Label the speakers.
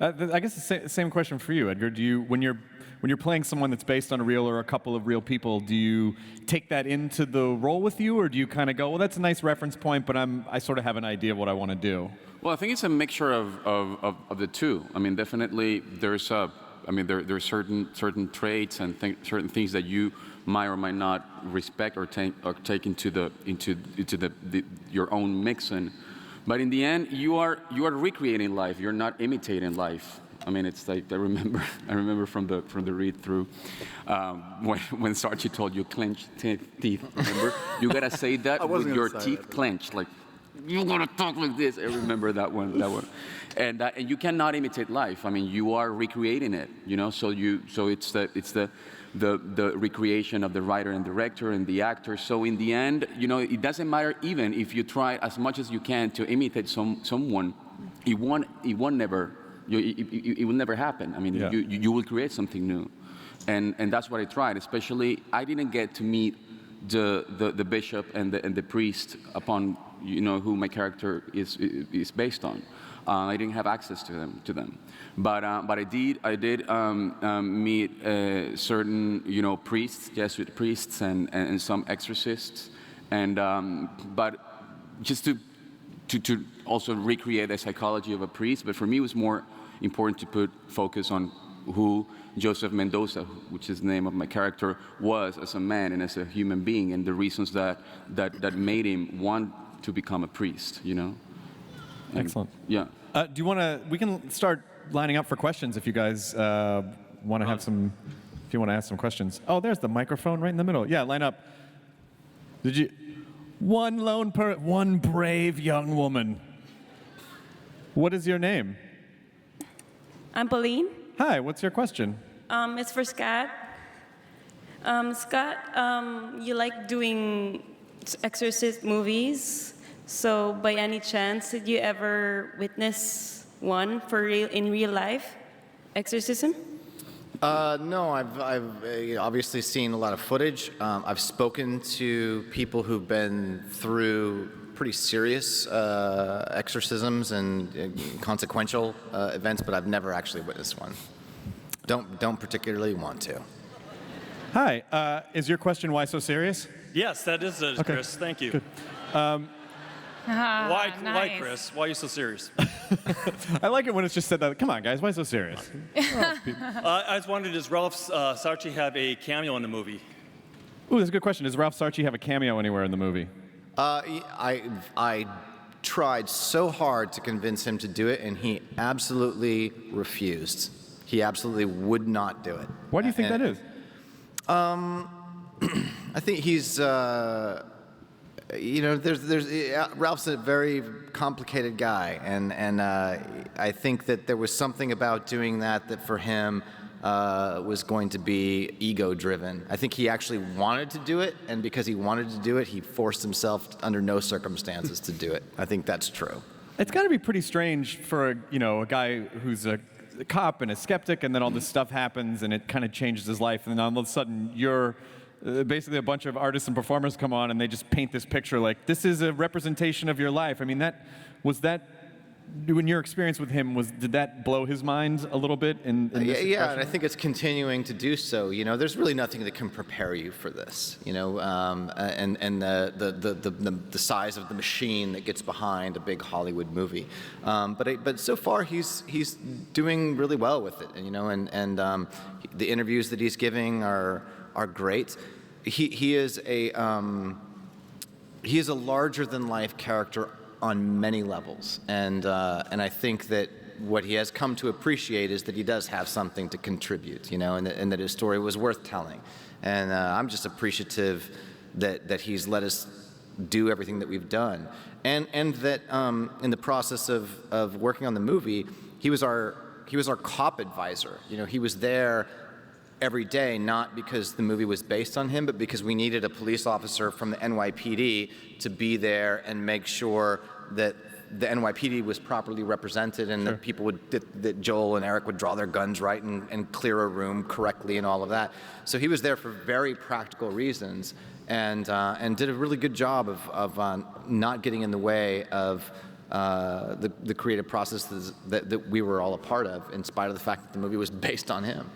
Speaker 1: I guess the same question for you, Édgar. Do you, when you're playing someone that's based on a real or a couple of real people, do you take that into the role with you, or do you kind of go, well, that's a nice reference point, but I sort of have an idea of what I want to do?
Speaker 2: Well, I think it's a mixture of the two. I mean, definitely there's there's certain traits and certain things that you might or might not respect or take into your own mixing. But in the end, you are recreating life. You're not imitating life. I mean, it's like I remember from the read through when Sarchi told you clench teeth. Remember, you gotta say that with your teeth clenched, like you gotta talk like this. I remember that one. And you cannot imitate life. I mean, you are recreating it. You know, so it's the recreation of the writer and director and the actor. So in the end, you know, it doesn't matter even if you try as much as you can to imitate someone. It will never happen. I mean, yeah. you will create something new, and that's what I tried. Especially, I didn't get to meet the bishop and the priest upon who my character is based on. I didn't have access to them, but I did meet certain priests, Jesuit priests, and some exorcists, and but just to also recreate the psychology of a priest. But for me, it was more important to put focus on who Joseph Mendoza, which is the name of my character, was as a man and as a human being, and the reasons that made him want to become a priest.
Speaker 1: Excellent.
Speaker 2: Yeah.
Speaker 1: Do you want to? We can start lining up for questions if you guys want to have some. If you want to ask some questions. Oh, there's the microphone right in the middle. Yeah, line up. Did you? One brave young woman. What is your name?
Speaker 3: I'm Pauline.
Speaker 1: Hi. What's your question?
Speaker 3: It's for Scott. Scott, you like doing exorcist movies. So, by any chance, did you ever witness one in real life, exorcism?
Speaker 4: No, I've obviously seen a lot of footage. I've spoken to people who've been through pretty serious exorcisms and consequential events, but I've never actually witnessed one. Don't particularly want to.
Speaker 1: Hi. Is your question why so serious?
Speaker 5: Yes, that is it,
Speaker 1: okay.
Speaker 5: Chris. Thank you.
Speaker 1: Good.
Speaker 5: Why,
Speaker 3: nice.
Speaker 5: Chris? Why are you so serious?
Speaker 1: I like it when it's just said that. Come on, guys, why so serious?
Speaker 5: I was wondering, does Ralph Sarchi have a cameo in the movie?
Speaker 1: Ooh, that's a good question. Does Ralph Sarchi have a cameo anywhere in the movie?
Speaker 4: I tried so hard to convince him to do it, and he absolutely refused. He absolutely would not do it.
Speaker 1: Why do you think that is?
Speaker 4: I think he's, Ralph's a very complicated guy, and I think that there was something about doing that for him was going to be ego-driven. I think he actually wanted to do it, and because he wanted to do it, he forced himself under no circumstances to do it. I think that's true.
Speaker 1: It's got to be pretty strange for a guy who's a cop and a skeptic, and then all this stuff happens, and it kind of changes his life, and then all of a sudden you're basically a bunch of artists and performers come on, and they just paint this picture like this is a representation of your life. I mean, when your experience with him did that blow his mind a little bit?
Speaker 4: Yeah, and I think it's continuing to do so. There's really nothing that can prepare you for this. And the size of the machine that gets behind a big Hollywood movie. But so far he's doing really well with it. And the interviews that he's giving are great. He is a larger than life character on many levels, and I think that what he has come to appreciate is that he does have something to contribute, and that his story was worth telling. And I'm just appreciative that he's let us do everything that we've done, and that in the process of working on the movie, he was our cop advisor. He was there every day, not because the movie was based on him, but because we needed a police officer from the NYPD to be there and make sure that the NYPD was properly represented, and
Speaker 1: Sure.
Speaker 4: that Joel and Eric would draw their guns right and clear a room correctly and all of that. So he was there for very practical reasons, and did a really good job of not getting in the way of the creative process that we were all a part of, in spite of the fact that the movie was based on him.